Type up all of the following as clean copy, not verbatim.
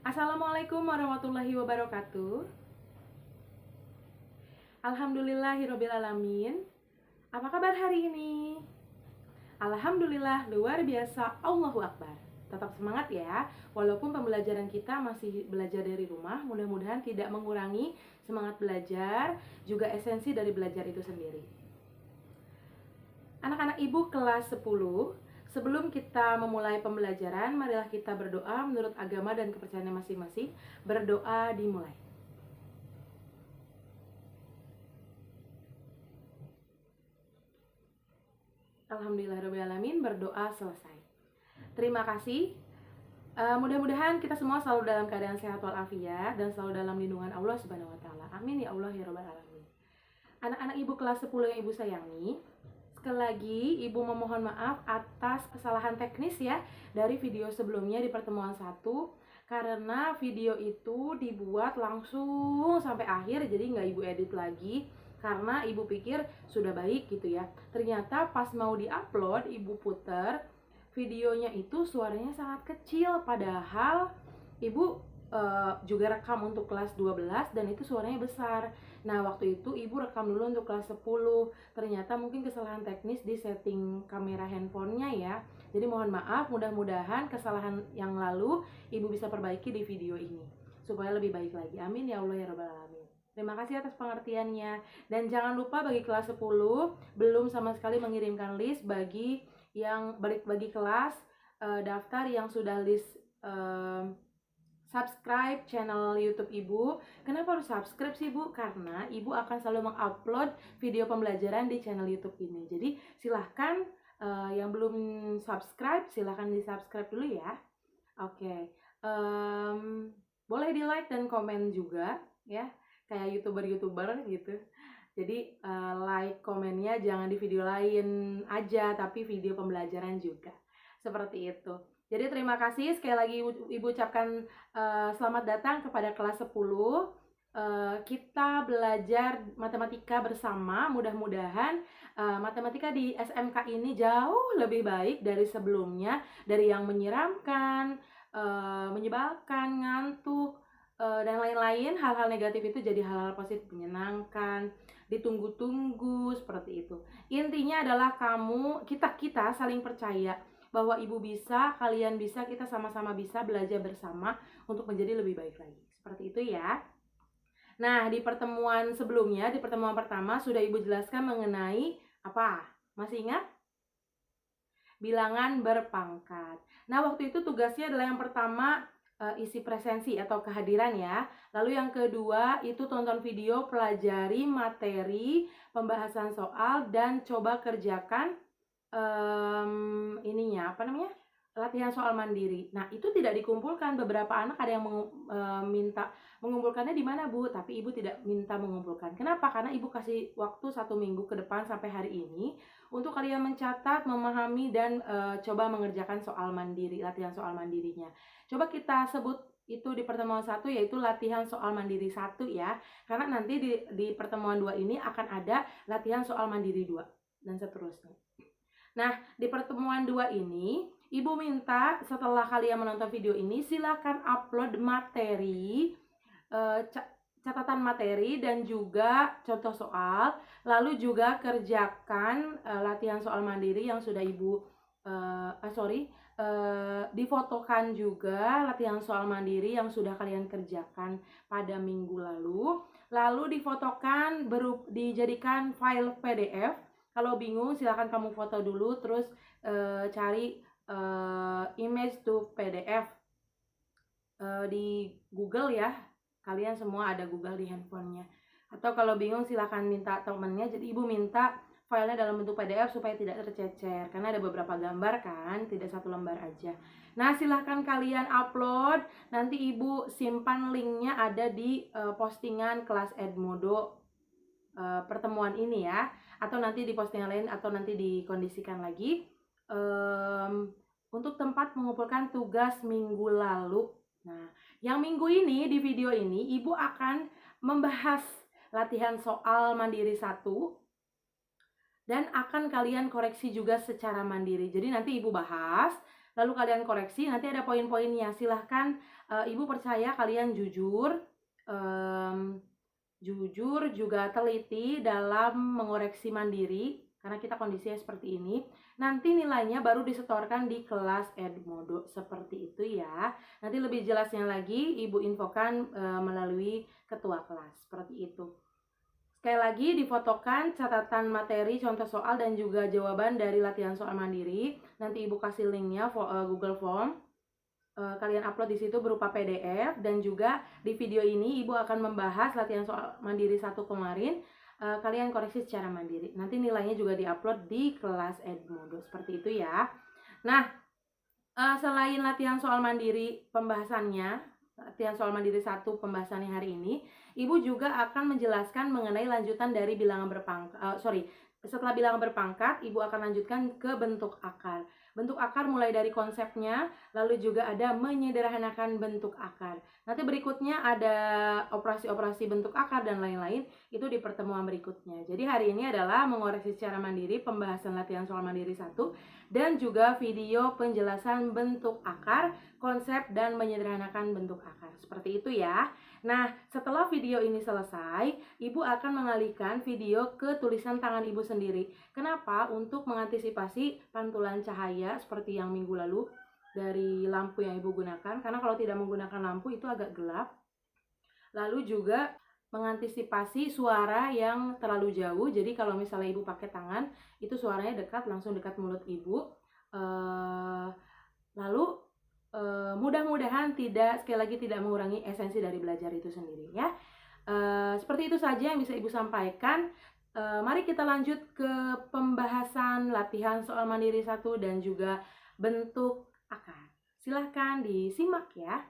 Assalamualaikum warahmatullahi wabarakatuh. Alhamdulillahirobbilalamin. Apa kabar hari ini? Alhamdulillah luar biasa, Allahu Akbar. Tetap semangat ya, walaupun pembelajaran kita masih belajar dari rumah, mudah-mudahan tidak mengurangi semangat belajar, juga esensi dari belajar itu sendiri. Anak-anak ibu kelas 10, sebelum kita memulai pembelajaran, marilah kita berdoa menurut agama dan kepercayaan masing-masing. Berdoa dimulai. Alhamdulillahirobbilalamin, berdoa selesai. Terima kasih. Mudah-mudahan kita semua selalu dalam keadaan sehat walafiat dan selalu dalam lindungan Allah Subhanahu wa taala. Amin ya Allah ya rabbal alamin. Anak-anak ibu kelas 10 yang ibu sayangi, sekali lagi ibu memohon maaf atas kesalahan teknis ya dari video sebelumnya di pertemuan 1, karena video itu dibuat langsung sampai akhir, jadi nggak ibu edit lagi karena ibu pikir sudah baik gitu ya. Ternyata pas mau diupload ibu puter videonya itu suaranya sangat kecil, padahal ibu juga rekam untuk kelas 12 dan itu suaranya besar. Nah waktu itu ibu rekam dulu untuk kelas 10, ternyata mungkin kesalahan teknis di setting kamera handphonenya ya. Jadi mohon maaf, mudah-mudahan kesalahan yang lalu ibu bisa perbaiki di video ini supaya lebih baik lagi. Amin ya Allah ya rabbal alamin. Terima kasih atas pengertiannya. Dan jangan lupa bagi kelas 10 belum sama sekali mengirimkan list bagi yang bagi kelas daftar yang sudah list subscribe channel YouTube Ibu. Kenapa harus subscribe sih Bu? Karena Ibu akan selalu mengupload video pembelajaran di channel YouTube ini. Jadi silahkan yang belum subscribe silahkan di subscribe dulu ya. Oke, boleh di like dan komen juga ya, kayak youtuber gitu. Jadi like komennya jangan di video lain aja, tapi video pembelajaran juga. Seperti itu. Jadi terima kasih sekali lagi Ibu ucapkan selamat datang kepada kelas 10. Kita belajar matematika bersama. Mudah-mudahan matematika di SMK ini jauh lebih baik dari sebelumnya, dari yang menyeramkan, menyebalkan, ngantuk, dan lain-lain. Hal-hal negatif itu jadi hal-hal positif, menyenangkan, ditunggu-tunggu, seperti itu. Intinya adalah kita saling percaya bahwa ibu bisa, kalian bisa, kita sama-sama bisa belajar bersama untuk menjadi lebih baik lagi. Seperti itu ya. Nah, di pertemuan sebelumnya, di pertemuan pertama sudah ibu jelaskan mengenai apa? Masih ingat? Bilangan berpangkat. Nah, waktu itu tugasnya adalah yang pertama isi presensi atau kehadiran ya. Lalu yang kedua itu tonton video, pelajari materi, pembahasan soal, dan coba kerjakan latihan soal mandiri. Nah itu tidak dikumpulkan. Beberapa anak ada yang minta mengumpulkannya di mana Bu, tapi ibu tidak minta mengumpulkan. Kenapa? Karena ibu kasih waktu 1 minggu ke depan sampai hari ini untuk kalian mencatat, memahami, dan coba mengerjakan soal mandiri, latihan soal mandirinya. Coba kita sebut itu di pertemuan 1, yaitu latihan soal mandiri 1 ya, karena nanti di pertemuan 2 ini akan ada latihan soal mandiri 2 dan seterusnya. Nah, di pertemuan 2 ini, Ibu minta setelah kalian menonton video ini, silakan upload materi, catatan materi, dan juga contoh soal. Lalu juga kerjakan latihan soal mandiri yang sudah Ibu, difotokan juga latihan soal mandiri yang sudah kalian kerjakan pada minggu lalu. Lalu difotokan, dijadikan file PDF. Kalau bingung silahkan kamu foto dulu, terus cari image to PDF di Google ya. Kalian semua ada Google di handphonenya. Atau kalau bingung silahkan minta temennya. Jadi ibu minta filenya dalam bentuk PDF supaya tidak tercecer, karena ada beberapa gambar kan, tidak satu lembar aja. Nah silahkan kalian upload. Nanti ibu simpan linknya ada di postingan kelas Edmodo pertemuan ini ya, atau nanti di postingan lain, atau nanti dikondisikan lagi untuk tempat mengumpulkan tugas minggu lalu. Nah, yang minggu ini di video ini ibu akan membahas latihan soal mandiri 1 dan akan kalian koreksi juga secara mandiri. Jadi nanti ibu bahas, lalu kalian koreksi, nanti ada poin-poinnya. Silahkan Ibu percaya kalian jujur, juga teliti dalam mengoreksi mandiri, karena kita kondisinya seperti ini. Nanti nilainya baru disetorkan di kelas Edmodo, seperti itu ya. Nanti lebih jelasnya lagi Ibu infokan melalui ketua kelas, seperti itu. Sekali lagi difotokan catatan materi, contoh soal dan juga jawaban dari latihan soal mandiri. Nanti Ibu kasih linknya Google Form. Kalian upload di situ berupa PDF, dan juga di video ini Ibu akan membahas latihan soal mandiri 1 kemarin. Kalian koreksi secara mandiri. Nanti nilainya juga diupload di kelas Edmodo, seperti itu ya. Nah, selain latihan soal mandiri pembahasannya, latihan soal mandiri 1 pembahasannya hari ini, Ibu juga akan menjelaskan mengenai lanjutan dari bilangan berpangkat. Setelah bilangan berpangkat, Ibu akan lanjutkan ke bentuk akar. Bentuk akar mulai dari konsepnya, lalu juga ada menyederhanakan bentuk akar. Nanti berikutnya ada operasi-operasi bentuk akar dan lain-lain, itu di pertemuan berikutnya. Jadi hari ini adalah mengoreksi secara mandiri pembahasan latihan soal mandiri 1, dan juga video penjelasan bentuk akar, konsep, dan menyederhanakan bentuk akar. Seperti itu ya. Nah, setelah video ini selesai, Ibu akan mengalihkan video ke tulisan tangan Ibu sendiri. Kenapa? Untuk mengantisipasi pantulan cahaya seperti yang minggu lalu dari lampu yang Ibu gunakan. Karena kalau tidak menggunakan lampu itu agak gelap. Lalu juga mengantisipasi suara yang terlalu jauh. Jadi kalau misalnya Ibu pakai tangan, itu suaranya dekat, langsung dekat mulut Ibu. Lalu mudah-mudahan sekali lagi tidak mengurangi esensi dari belajar itu sendiri ya. Seperti itu saja yang bisa Ibu sampaikan. Mari kita lanjut ke pembahasan latihan soal mandiri 1 dan juga bentuk akar. Silahkan disimak ya.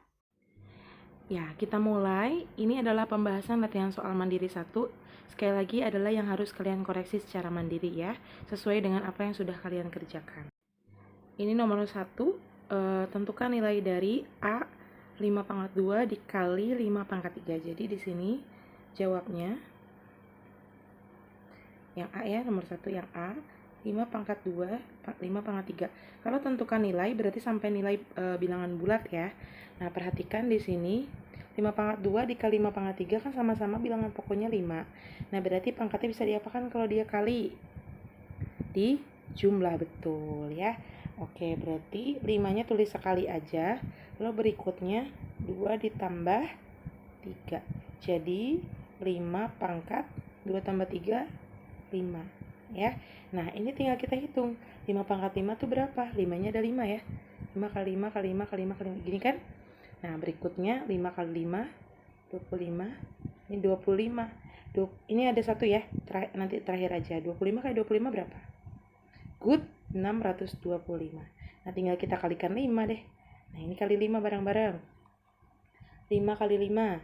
Ya, kita mulai. Ini adalah pembahasan latihan soal mandiri 1. Sekali lagi adalah yang harus kalian koreksi secara mandiri ya, sesuai dengan apa yang sudah kalian kerjakan. Ini nomor 1. Tentukan nilai dari A 5/2 dikali 5/3. Jadi di sini jawabnya yang A ya, nomor 1 yang A 5/2 5/3. Kalau tentukan nilai berarti sampai nilai bilangan bulat ya. Nah, perhatikan di sini 5/2 dikali 5/3 kan sama-sama bilangan pokoknya 5. Nah, berarti pangkatnya bisa diapakan kalau dia kali? Di jumlah, betul ya. Oke, berarti 5-nya tulis sekali aja. Lalu berikutnya 2 ditambah 3. Jadi 5/2 tambah 3, 5 ya. Nah, ini tinggal kita hitung. 5/5 itu berapa? 5-nya ada 5 ya. 5 kali 5 kali 5 kali 5 kali 5. Gini kan? Nah, berikutnya 5 kali 5, 25. Ini 25. Ini ada 1 ya. Nanti terakhir aja. 25 kali 25 berapa? Good, 625. Nah, tinggal kita kalikan 5 deh. Nah, ini kali 5 bareng-bareng. 5 kali 5,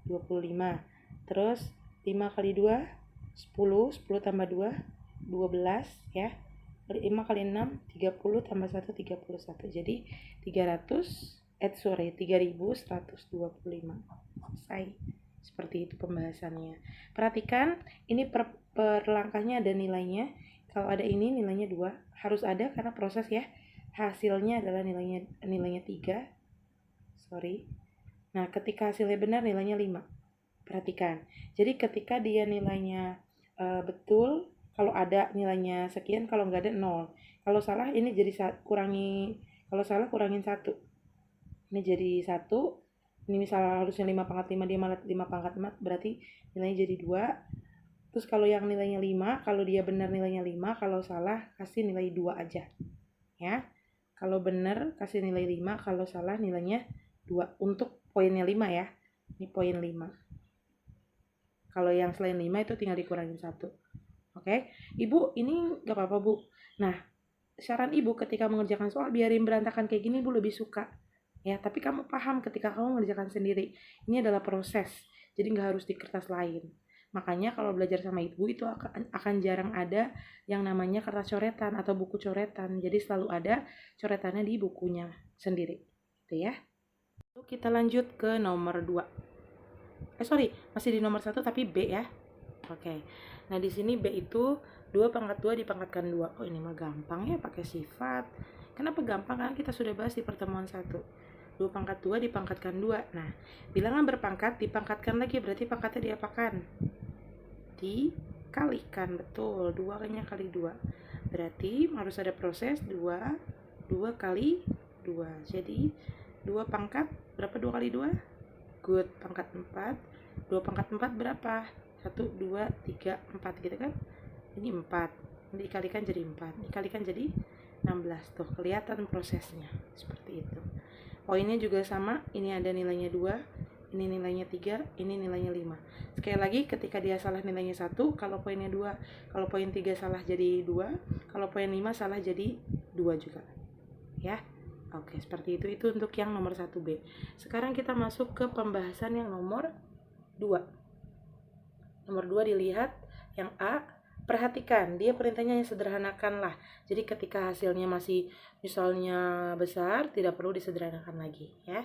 25. Terus 5 kali 2, 10. 10 tambah 2, 12 ya. 5 kali 6, 30 tambah 1, 31. Jadi 3125. Selesai. Seperti itu pembahasannya. Perhatikan, ini per langkahnya ada nilainya. Kalau ada ini nilainya 2, harus ada karena proses ya. Hasilnya adalah nilainya 3. Nah, ketika hasilnya benar nilainya 5. Perhatikan. Jadi ketika dia nilainya betul, kalau ada nilainya sekian, kalau nggak ada 0. Kalau salah ini jadi kalau salah kurangin 1. Ini jadi 1. Ini misalnya harusnya 5/5, dia malah 5/4, berarti nilainya jadi 2. Terus kalau yang nilainya 5, kalau dia benar nilainya 5, kalau salah kasih nilai 2 aja. Ya. Kalau benar kasih nilai 5, kalau salah nilainya 2. Untuk poinnya 5 ya. Ini poin 5. Kalau yang selain 5 itu tinggal dikurangin 1. Oke. Ibu, ini gak apa-apa, Bu. Nah, saran Ibu ketika mengerjakan soal biarin berantakan kayak gini, Bu lebih suka. Ya, tapi kamu paham ketika kamu mengerjakan sendiri. Ini adalah proses. Jadi gak harus di kertas lain. Makanya kalau belajar sama Ibu itu akan jarang ada yang namanya kertas coretan atau buku coretan. Jadi selalu ada coretannya di bukunya sendiri. Gitu ya. Lalu kita lanjut ke nomor 2. Masih di nomor 1 tapi B ya. Oke. Nah, di sini B itu 2/2 dipangkatkan 2. Oh, ini mah gampang ya pakai sifat. Kenapa gampang? Karena kita sudah bahas di pertemuan 1. 2 pangkat 2 dipangkatkan 2. Nah, bilangan berpangkat dipangkatkan lagi, berarti pangkatnya diapakan? Dikalikan, betul. 2 kali 2. Berarti harus ada proses 2 kali 2. Jadi 2 pangkat berapa 2 kali 2? Good, pangkat 4. 2 pangkat 4 berapa? 1, 2, 3, 4 gitu kan? Ini 4. Ini dikalikan jadi 4. Dikalikan jadi 16. Tuh, kelihatan prosesnya. Seperti itu. Poinnya juga sama. Ini ada nilainya 2. Ini nilainya 3. Ini nilainya 5. Sekali lagi, ketika dia salah nilainya 1. Kalau poinnya 2. Kalau poin 3 salah jadi 2. Kalau poin 5 salah jadi 2 juga. Ya. Oke, seperti itu. Itu untuk yang nomor 1B. Sekarang kita masuk ke pembahasan yang nomor 2. Nomor 2 dilihat yang A. Perhatikan, dia perintahnya yang sederhanakan lah. Jadi ketika hasilnya masih misalnya besar, tidak perlu disederhanakan lagi ya.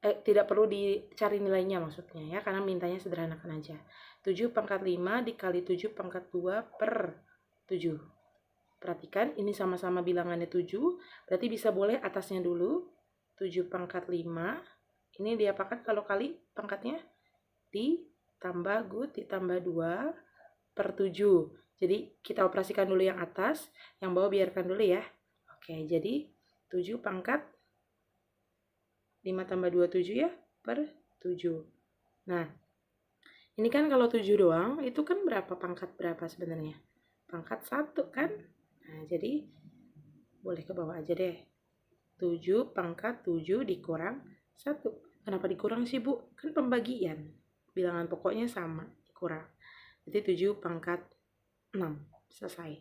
Tidak perlu dicari nilainya maksudnya ya, karena mintanya sederhanakan aja. 7 pangkat 5 dikali 7 pangkat 2 per 7. Perhatikan, ini sama-sama bilangannya 7, berarti bisa boleh atasnya dulu. 7 pangkat 5, ini diapakan kalau kali pangkatnya? Ditambah good, ditambah 2 per 7. Jadi kita operasikan dulu yang atas, yang bawah biarkan dulu ya. Oke, jadi 7 pangkat 5 tambah 2, 7 ya, per 7. Nah, ini kan kalau 7 doang, itu kan berapa pangkat berapa sebenarnya? Pangkat 1 kan? Nah, jadi boleh ke bawah aja deh. 7 pangkat 7 dikurang 1. Kenapa dikurang sih, Bu? Kan pembagian. Bilangan pokoknya sama, dikurang. Jadi 7 pangkat 6. Selesai.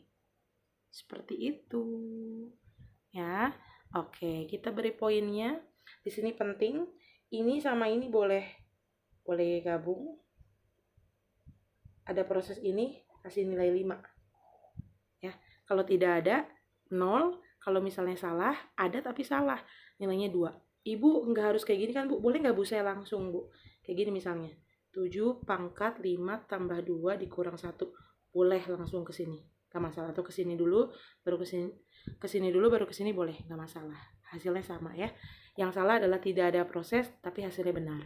Seperti itu. Ya. Oke, kita beri poinnya. Di sini penting, ini sama ini boleh gabung. Ada proses ini, kasih nilai 5. Ya. Kalau tidak ada, 0. Kalau misalnya salah, ada tapi salah. Nilainya 2. Ibu nggak harus kayak gini kan, Bu? Boleh nggak Bu saya langsung, Bu? Kayak gini misalnya. 7 pangkat 5 tambah 2 dikurang 1. Boleh langsung ke sini. Gak masalah. Atau ke sini dulu, baru ke sini dulu, baru ke sini boleh. Gak masalah. Hasilnya sama ya. Yang salah adalah tidak ada proses, tapi hasilnya benar.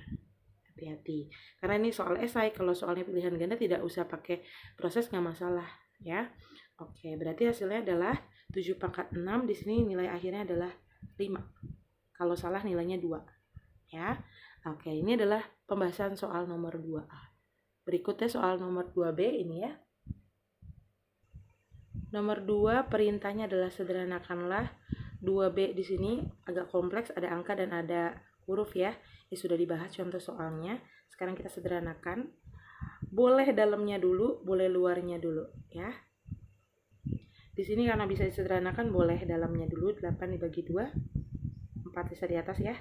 Hati-hati. Karena ini soal esai. Kalau soalnya pilihan ganda tidak usah pakai proses, gak masalah ya. Oke, berarti hasilnya adalah 7 pangkat 6. Di sini nilai akhirnya adalah 5. Kalau salah nilainya 2. Ya. Oke, ini adalah pembahasan soal nomor 2A. Berikutnya soal nomor 2B ini ya. Nomor 2 perintahnya adalah sederhanakanlah. 2B di sini agak kompleks, ada angka dan ada huruf ya. Ini sudah dibahas contoh soalnya. Sekarang kita sederhanakan. Boleh dalamnya dulu, boleh luarnya dulu ya. Di sini karena bisa disederhanakan boleh dalamnya dulu. 8 dibagi 2. 4 bisa di atas ya.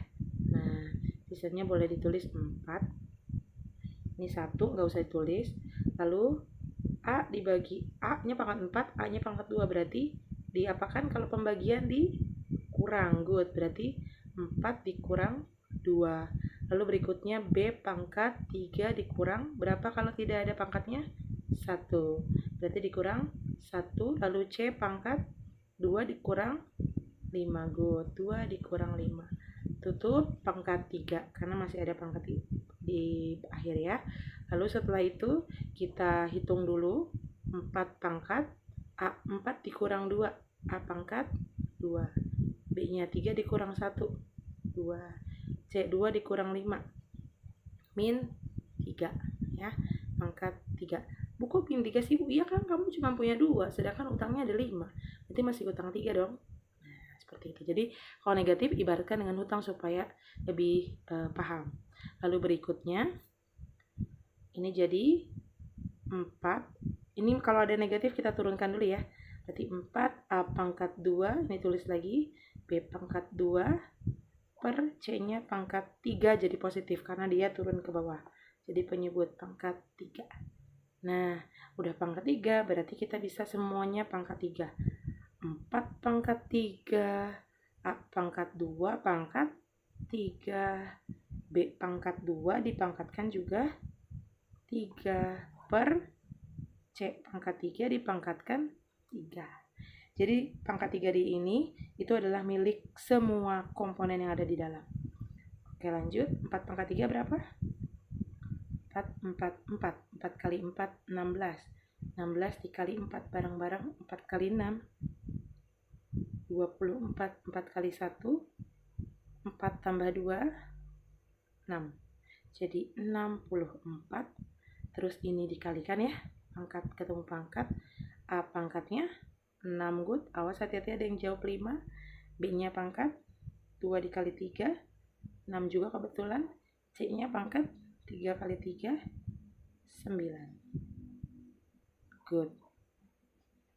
Nah, sisanya boleh ditulis 4. Ini 1, nggak usah ditulis. Lalu A dibagi A-nya pangkat 4, A-nya pangkat 2. Berarti diapakan kalau pembagian dikurang? Good, berarti 4 dikurang 2. Lalu berikutnya B pangkat 3 dikurang berapa kalau tidak ada pangkatnya? 1. Berarti dikurang 1. Lalu C pangkat 2 dikurang 5. Good, 2 dikurang 5. Tutup pangkat 3 karena masih ada pangkat di akhir ya. Lalu setelah itu kita hitung dulu 4 pangkat A4 dikurang 2, A pangkat 2, B-nya 3 dikurang 1, 2, C2 dikurang 5, min 3 ya, pangkat 3. Bu kok min 3 sih Bu? Iya kan kamu cuma punya 2, sedangkan utangnya ada 5, berarti masih utang 3 dong. Seperti itu. Jadi kalau negatif ibaratkan dengan hutang supaya lebih paham. Lalu berikutnya ini jadi 4. Ini kalau ada negatif kita turunkan dulu ya. Berarti 4 A pangkat 2, ini tulis lagi B pangkat 2 per C-nya pangkat 3 jadi positif karena dia turun ke bawah. Jadi penyebut pangkat 3. Nah, udah pangkat 3 berarti kita bisa semuanya pangkat 3. 4 pangkat 3, A pangkat 2 pangkat 3, B pangkat 2 dipangkatkan juga 3 per C pangkat 3 dipangkatkan 3. Jadi pangkat 3D ini itu adalah milik semua komponen yang ada di dalam. Oke, lanjut. 4 pangkat 3 berapa? 4 kali 4, 16. 16 dikali 4 bareng-bareng, 4 kali 6, 24. 4 kali 1, 4 tambah 2, 6. Jadi 64. Terus ini dikalikan ya. Pangkat ketemu pangkat. A pangkatnya 6 good. Awas hati-hati ada yang jawab 5. B-nya pangkat 2 dikali 3, 6 juga kebetulan. C-nya pangkat 3 kali 3, 9. Good.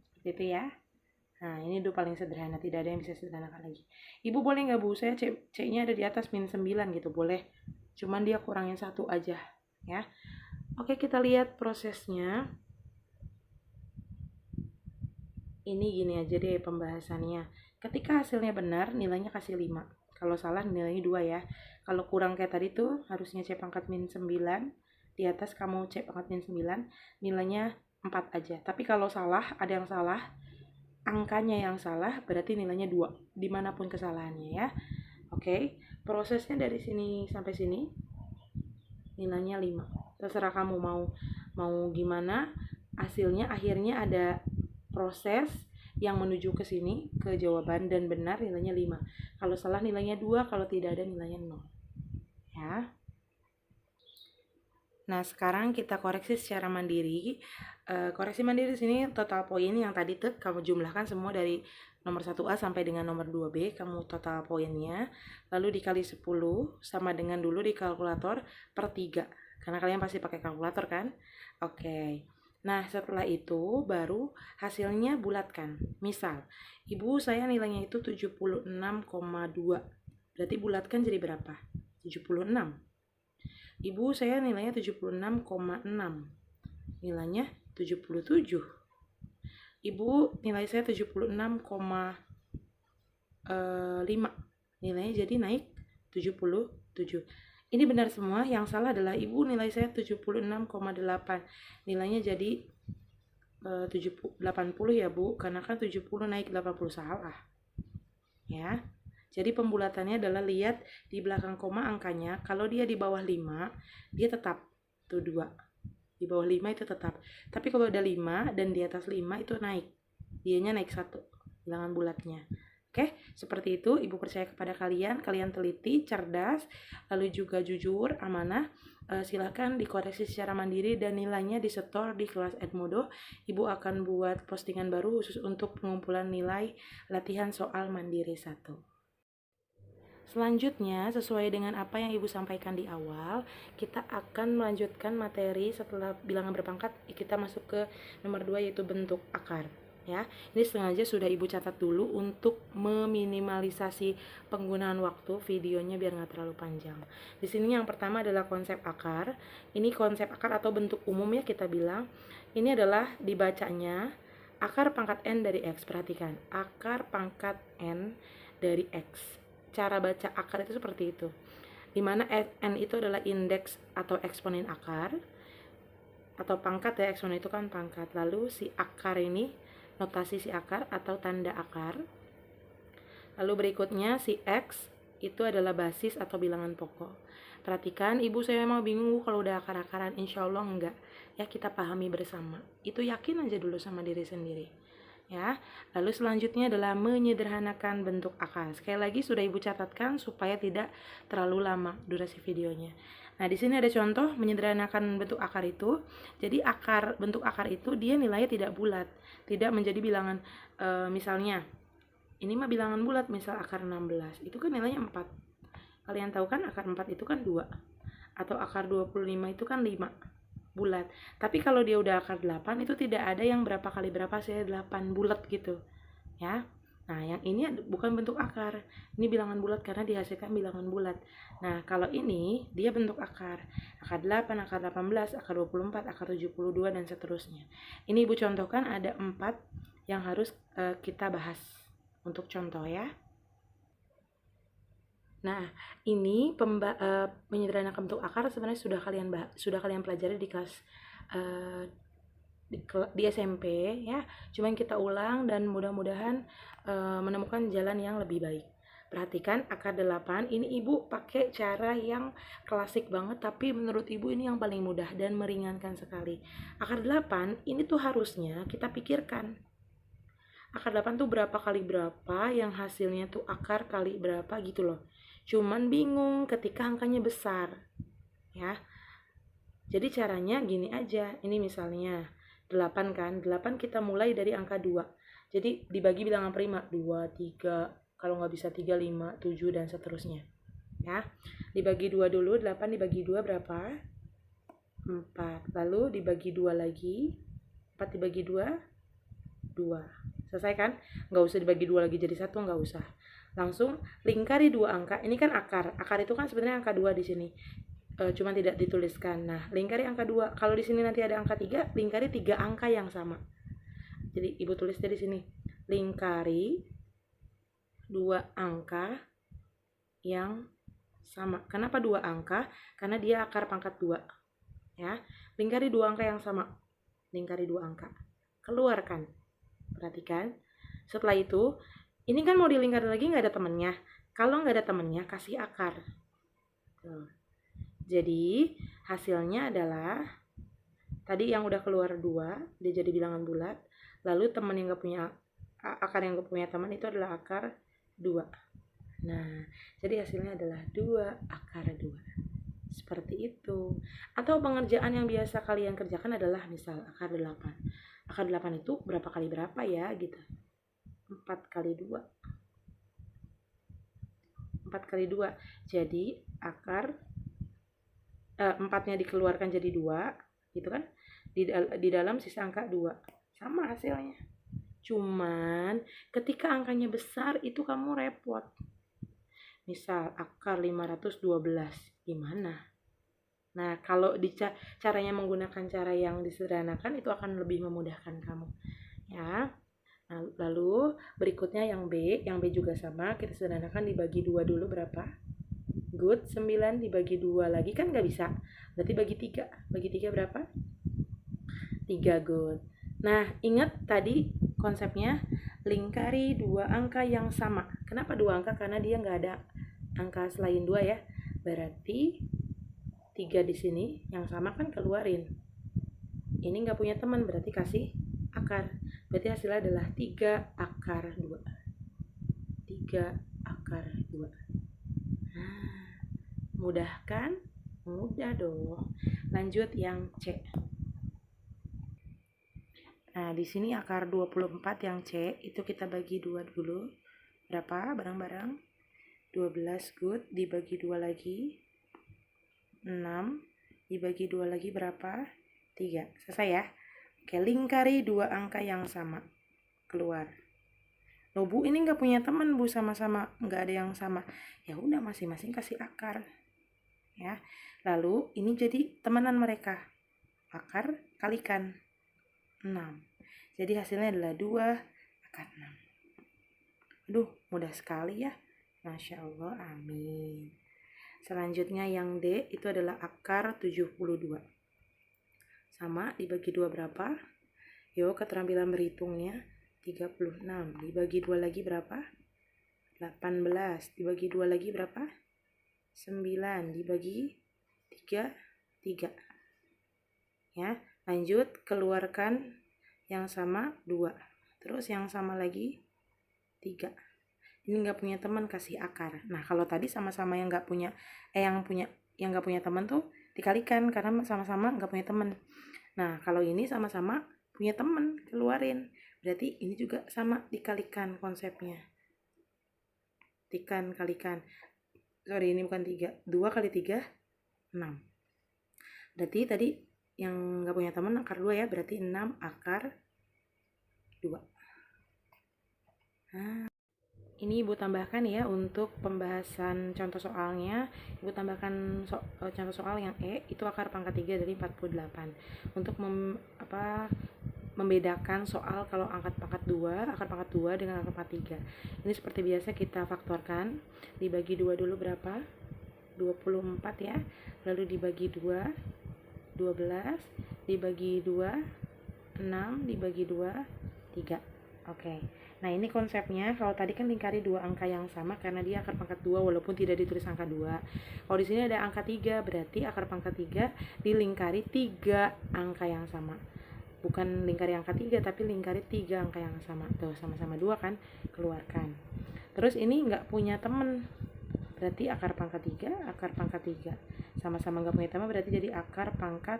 Seperti itu ya. Nah, ini udah paling sederhana. Tidak ada yang bisa sederhanakan lagi. Ibu boleh nggak Bu? Saya C-nya ada di atas min 9 gitu. Boleh. Cuman dia kurangin 1 aja. Ya. Oke, kita lihat prosesnya. Ini gini aja deh pembahasannya. Ketika hasilnya benar, nilainya kasih 5. Kalau salah nilainya 2 ya. Kalau kurang kayak tadi tuh harusnya C pangkat min 9. Di atas kamu C pangkat min 9, nilainya 4 aja. Tapi kalau salah, ada yang salah, angkanya yang salah, berarti nilainya 2. Dimanapun kesalahannya ya. Oke, prosesnya dari sini sampai sini, nilainya 5. Terserah kamu mau gimana, hasilnya akhirnya ada proses yang menuju ke sini, ke jawaban, dan benar nilainya 5. Kalau salah nilainya 2, kalau tidak ada nilainya 0. Ya. Nah, sekarang kita koreksi secara mandiri. Koreksi mandiri di sini total poin yang tadi tuh kamu jumlahkan semua dari nomor 1A sampai dengan nomor 2B, kamu total poinnya. Lalu dikali 10 sama dengan dulu di kalkulator per 3. Karena kalian pasti pakai kalkulator kan? Oke. Nah, setelah itu baru hasilnya bulatkan. Misal, ibu saya nilainya itu 76,2. Berarti bulatkan jadi berapa? 76. Ibu saya nilainya 76,6. Nilainya 77. Ibu nilai saya 76,5. Nilainya jadi naik 77. Ini benar semua, yang salah adalah ibu nilai saya 76,8. Nilainya jadi 80 ya Bu, karena kan 70 naik 80 salah. Ya. Jadi pembulatannya adalah lihat di belakang koma angkanya, kalau dia di bawah 5, dia tetap tuh 2. Di bawah 5 itu tetap. Tapi kalau ada 5 dan di atas 5 itu naik. Dianya naik 1, bilangan bulatnya. Oke, seperti itu. Ibu percaya kepada kalian teliti, cerdas, lalu juga jujur, amanah. Silakan dikoreksi secara mandiri dan nilainya disetor di kelas Edmodo. Ibu akan buat postingan baru khusus untuk pengumpulan nilai latihan soal mandiri 1. Selanjutnya, sesuai dengan apa yang Ibu sampaikan di awal, kita akan melanjutkan materi setelah bilangan berpangkat. Kita masuk ke nomor 2 yaitu bentuk akar. Ya, ini sengaja sudah Ibu catat dulu untuk meminimalisasi penggunaan waktu videonya biar nggak terlalu panjang. Di sini yang pertama adalah konsep akar. Ini konsep akar atau bentuk umum ya kita bilang. Ini adalah dibacanya akar pangkat n dari x. Perhatikan, akar pangkat n dari x. Cara baca akar itu seperti itu, dimana n itu adalah indeks atau eksponen akar atau pangkat ya, eksponen itu kan pangkat. Lalu si akar ini notasi si akar atau tanda akar. Lalu berikutnya si x itu adalah basis atau bilangan pokok. Perhatikan, ibu saya mau bingung kalau udah akar-akaran. Insya Allah enggak ya, kita pahami bersama. Itu yakin aja dulu sama diri sendiri ya. Lalu selanjutnya adalah menyederhanakan bentuk akar. Sekali lagi sudah ibu catatkan supaya tidak terlalu lama durasi videonya. Nah, di sini ada contoh menyederhanakan bentuk akar itu. Jadi bentuk akar itu dia nilainya tidak bulat, tidak menjadi bilangan. Misalnya ini mah bilangan bulat, misal akar 16, itu kan nilainya 4. Kalian tahu kan akar 4 itu kan 2. Atau akar 25 itu kan 5. Bulat. Tapi kalau dia udah akar 8 itu tidak ada yang berapa kali berapa saya 8 bulat gitu. Ya. Nah, yang ini bukan bentuk akar. Ini bilangan bulat karena dihasilkan bilangan bulat. Nah, kalau ini dia bentuk akar. Akar 8, akar 18, akar 24, akar 72 dan seterusnya. Ini Ibu contohkan ada 4 yang harus kita bahas untuk contoh ya. Nah, ini menyederhanakan bentuk akar sebenarnya sudah kalian pelajari di kelas di SMP ya. Cuman kita ulang dan mudah-mudahan menemukan jalan yang lebih baik. Perhatikan akar 8, ini ibu pakai cara yang klasik banget, tapi menurut ibu ini yang paling mudah dan meringankan sekali. Akar 8 ini tuh harusnya kita pikirkan. Akar 8 tuh berapa kali berapa, yang hasilnya tuh akar kali berapa gitu loh. Cuman bingung ketika angkanya besar. Ya. Jadi caranya gini aja. Ini misalnya 8 kan. 8 kita mulai dari angka 2. Jadi dibagi bilangan prima 2, 3, kalau nggak bisa 3, 5, 7 dan seterusnya. Ya. Dibagi 2 dulu, 8 dibagi 2 berapa? 4. Lalu dibagi 2 lagi. 4 dibagi 2 2. Selesai kan? Nggak usah dibagi 2 lagi jadi 1, nggak usah. Langsung lingkari 2 angka. Ini kan akar. Akar itu kan sebenarnya angka 2 di sini. Cuma tidak dituliskan. Nah, lingkari angka 2. Kalau di sini nanti ada angka 3, lingkari 3 angka yang sama. Jadi ibu tulis di sini. Lingkari 2 angka yang sama. Kenapa 2 angka? Karena dia akar pangkat 2. Ya. Lingkari 2 angka yang sama. Lingkari 2 angka. Keluarkan. Perhatikan. Setelah itu, ini kan mau dilingkari lagi nggak ada temennya. Kalau nggak ada temennya, kasih akar. Tuh. Jadi hasilnya adalah tadi yang udah keluar 2, dia jadi bilangan bulat. Lalu teman yang gak punya akar, yang gak punya teman itu adalah akar 2. Nah, jadi hasilnya adalah 2 akar 2. Seperti itu. Atau pengerjaan yang biasa kalian kerjakan adalah misal akar 8. Akar 8 itu berapa kali berapa ya gitu. 4 kali 2. 4 kali 2. Jadi akar 4-nya dikeluarkan jadi 2 gitu kan, di dalam sisa angka 2 sama hasilnya. Cuman ketika angkanya besar itu kamu repot. Misal akar 512 gimana? Nah, kalau caranya menggunakan cara yang disederhanakan itu akan lebih memudahkan kamu ya. Nah, lalu berikutnya yang B juga sama, kita sederhanakan, dibagi 2 dulu berapa? Good, 9 dibagi 2 lagi kan nggak bisa. Berarti bagi 3. Bagi 3 berapa? 3, good. Nah, ingat tadi konsepnya lingkari 2 angka yang sama. Kenapa 2 angka? Karena dia nggak ada angka selain 2 ya. Berarti 3 di sini yang sama kan keluarin. Ini nggak punya teman, berarti kasih akar. Berarti hasilnya adalah 3 akar 2. 3 akar 2. Nah, mudah kan? Mudah dong. Lanjut yang C. Nah, di sini akar 24 yang C itu kita bagi 2 dulu. Berapa? Bareng-bareng. 12, good. Dibagi 2 lagi. 6. Dibagi 2 lagi berapa? 3. Selesai ya? Oke, lingkari 2 angka yang sama. Keluar. Loh Bu, ini nggak punya teman Bu, sama-sama nggak ada yang sama. Ya udah, masing-masing kasih akar. Ya. Lalu ini jadi temenan mereka. Akar kalikan 6. Jadi hasilnya adalah 2 akar 6. Aduh, mudah sekali ya. Masya Allah, amin. Selanjutnya yang D itu adalah akar 72. Sama, dibagi 2 berapa? Yuk, keterampilan berhitungnya. 36 dibagi 2 lagi berapa? 18 dibagi 2 lagi berapa? 9 dibagi 3 3. Ya, lanjut keluarkan yang sama 2. Terus yang sama lagi 3. Ini nggak punya teman, kasih akar. Nah, kalau tadi sama-sama yang nggak punya yang nggak punya teman tuh dikalikan karena sama-sama nggak punya teman. Nah, kalau ini sama-sama punya teman, keluarin. Berarti ini juga sama, dikalikan konsepnya. Kalikan. Sorry, ini bukan 3. 2 kali 3, 6. Berarti tadi yang nggak punya teman akar 2 ya, berarti 6 akar 2. Nah, ini Ibu tambahkan ya untuk pembahasan contoh soalnya. Ibu tambahkan contoh soal yang E, itu akar pangkat 3 dari 48. Untuk membedakan soal kalau akar pangkat 2 dengan akar pangkat 3. Ini seperti biasa kita faktorkan. Dibagi 2 dulu berapa? 24 ya. Lalu dibagi 2, 12. Dibagi 2, 6 dibagi 2, 3. Oke. Nah, ini konsepnya. Kalau tadi kan lingkari dua angka yang sama karena dia akar pangkat 2 walaupun tidak ditulis angka 2. Kalau di sini ada angka 3, berarti akar pangkat 3 dilingkari 3 angka yang sama. Bukan lingkari angka 3 tapi lingkari 3 angka yang sama. Tuh, sama-sama 2 kan? Keluarkan. Terus ini nggak punya temen. Berarti akar pangkat 3, akar pangkat 3. Sama-sama nggak punya teman berarti jadi akar pangkat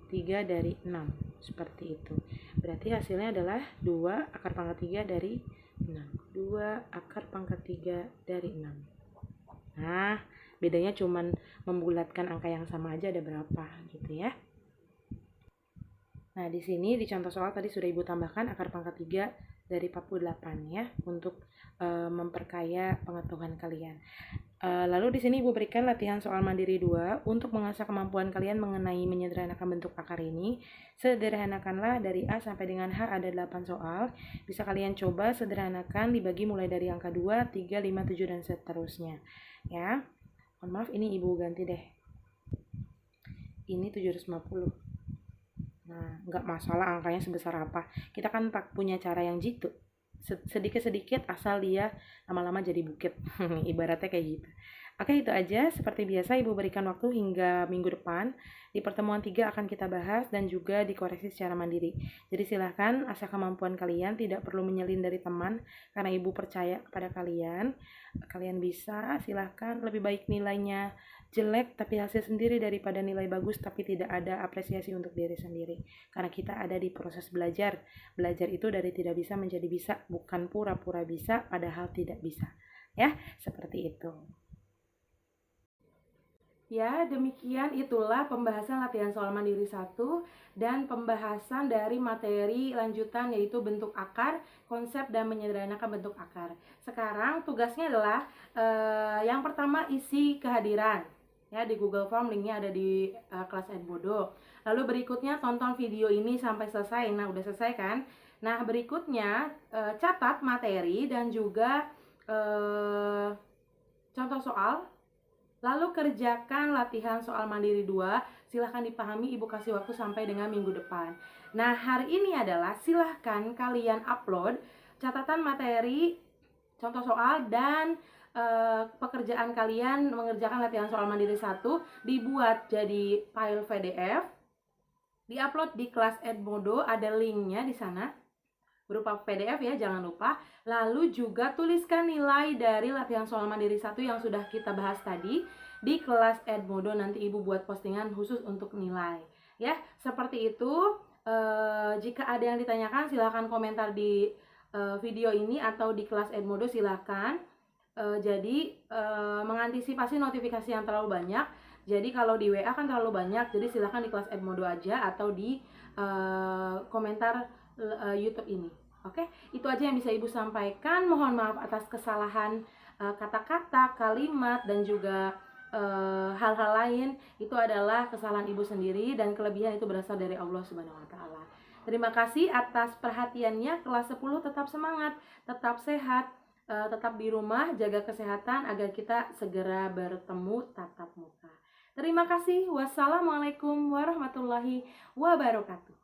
3 dari 6. Seperti itu. Berarti hasilnya adalah 2 akar pangkat 3 dari 6. 2 akar pangkat 3 dari 6. Nah, bedanya cuman membulatkan angka yang sama aja ada berapa gitu ya. Nah, di sini di contoh soal tadi sudah Ibu tambahkan akar pangkat 3 dari 48 ya untuk memperkaya pengetahuan kalian. Lalu di sini Ibu berikan latihan soal mandiri 2 untuk mengasah kemampuan kalian mengenai menyederhanakan bentuk akar ini. Sederhanakanlah dari A sampai dengan H ada 8 soal. Bisa kalian coba sederhanakan dibagi mulai dari angka 2, 3, 5, 7 dan seterusnya. Ya. Mohon maaf ini Ibu ganti deh. Ini 750. Nah, nggak masalah angkanya sebesar apa. Kita kan punya cara yang jitu. Sedikit-sedikit asal dia lama-lama jadi bukit. Ibaratnya kayak gitu. Oke, itu aja. Seperti biasa Ibu berikan waktu hingga minggu depan. Di pertemuan 3 akan kita bahas dan juga dikoreksi secara mandiri. Jadi silahkan asah kemampuan kalian, tidak perlu menyelin dari teman karena Ibu percaya kepada kalian. Kalian bisa, silahkan. Lebih baik nilainya jelek tapi hasil sendiri daripada nilai bagus tapi tidak ada apresiasi untuk diri sendiri. Karena kita ada di proses belajar. Belajar itu dari tidak bisa menjadi bisa, bukan pura-pura bisa padahal tidak bisa. Ya, seperti itu. Ya, demikian itulah pembahasan latihan soal mandiri 1 dan pembahasan dari materi lanjutan yaitu bentuk akar, konsep dan menyederhanakan bentuk akar. Sekarang tugasnya adalah yang pertama isi kehadiran. Ya, di Google Form linknya ada di kelas Edmodo. Lalu berikutnya tonton video ini sampai selesai. Nah, udah selesai kan? Nah, berikutnya catat materi dan juga contoh soal. Lalu kerjakan latihan soal mandiri 2. Silahkan dipahami, Ibu kasih waktu sampai dengan minggu depan. Nah, hari ini adalah silahkan kalian upload catatan materi, contoh soal, dan pekerjaan kalian mengerjakan latihan soal mandiri 1. Dibuat jadi file PDF. Diupload di kelas Edmodo, ada linknya di sana. Berupa PDF ya, jangan lupa. Lalu juga tuliskan nilai dari latihan soal mandiri 1 yang sudah kita bahas tadi di kelas Edmodo. Nanti Ibu buat postingan khusus untuk nilai. Ya, seperti itu. Jika ada yang ditanyakan silahkan komentar di video ini atau di kelas Edmodo silahkan. Jadi mengantisipasi notifikasi yang terlalu banyak. Jadi kalau di WA kan terlalu banyak, jadi silahkan di kelas Edmodo aja atau di komentar YouTube ini. Oke, itu aja yang bisa Ibu sampaikan. Mohon maaf atas kesalahan kata-kata, kalimat, dan juga hal-hal lain. Itu adalah kesalahan Ibu sendiri dan kelebihan itu berasal dari Allah Subhanahu wa taala. Terima kasih atas perhatiannya. Kelas 10 tetap semangat, tetap sehat, tetap di rumah, jaga kesehatan agar kita segera bertemu tatap muka. Terima kasih. Wassalamualaikum warahmatullahi wabarakatuh.